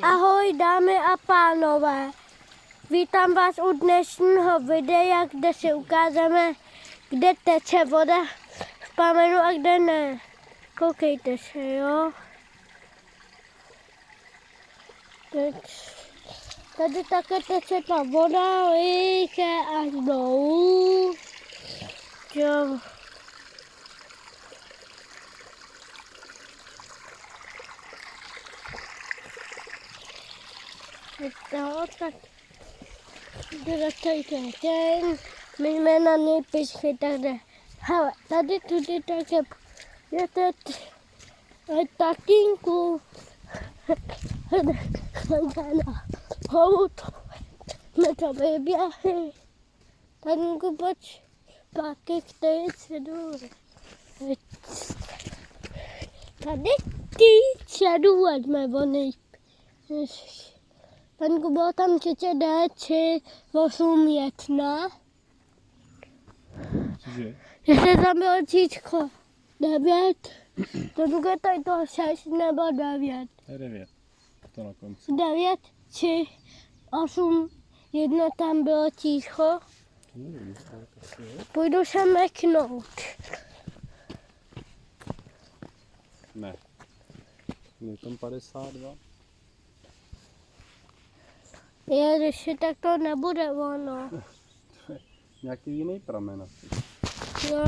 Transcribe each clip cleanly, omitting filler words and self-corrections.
Ahoj dámy a pánové, vítám vás u dnešního videa, kde si ukážeme, kde teče voda v pramenu a kde ne. Koukejte se, jo. Tady také teče ta voda, líče až dolů. Jo. Tak tady ten, my jsme na něj přišli, takže hele, tady tudy také je teď tatínku na hout, jsme to vyběhli, tatínku pojď páky, který se důle. Tady ty předů, ať jsme vonej. Tanku bylo tam D3, 8, 1. Cože? Jestli tam bylo číslo 9, to je tady to 6 nebo 9. Je 9. To na konci. 9, 3, 8, 1 tam bylo číslo. Půjdu se meknout. Ne. Je tam 52. Ježiši, tak to nebude ono. Nějaký jiný pramen asi. Jo.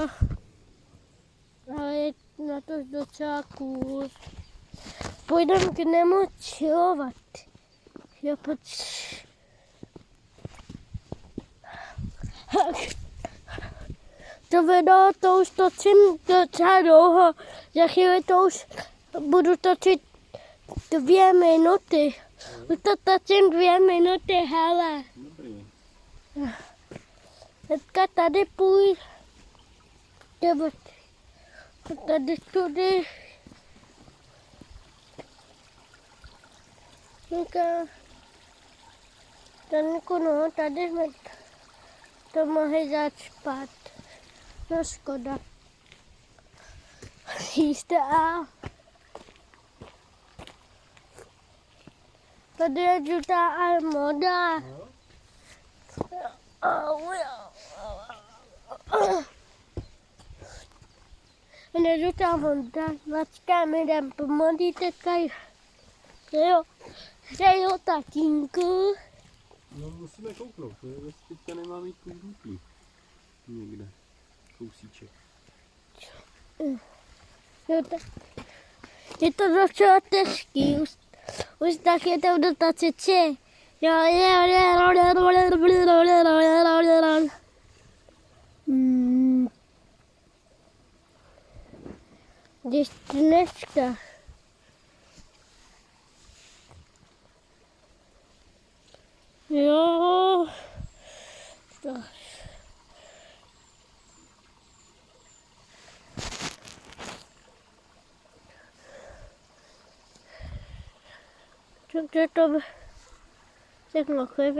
Ale je na to docela cool. Půjdem k němu chillovat. Jo, to video to už točím docela dlouho. Za chvíli to už budu točit 2 minuty. Už to točím 2 minuty, hele. Dobrý. Teďka tady půjde. Tady tudy. Tady jsme to mohli začpat. No škoda. Jste a tady je žlutá armáda. Nežlutá voda. Vačka, my jdem pomalý teďka. Jo, tatínku. No musíme kouknout, jestli teďka nemá mít tu žlutý. Někde. Kousíček. Jo, tak. Je to docela těžký. Už tak je to v dotaci 3. Když dneska. Jo. Takže to všechno chvíli.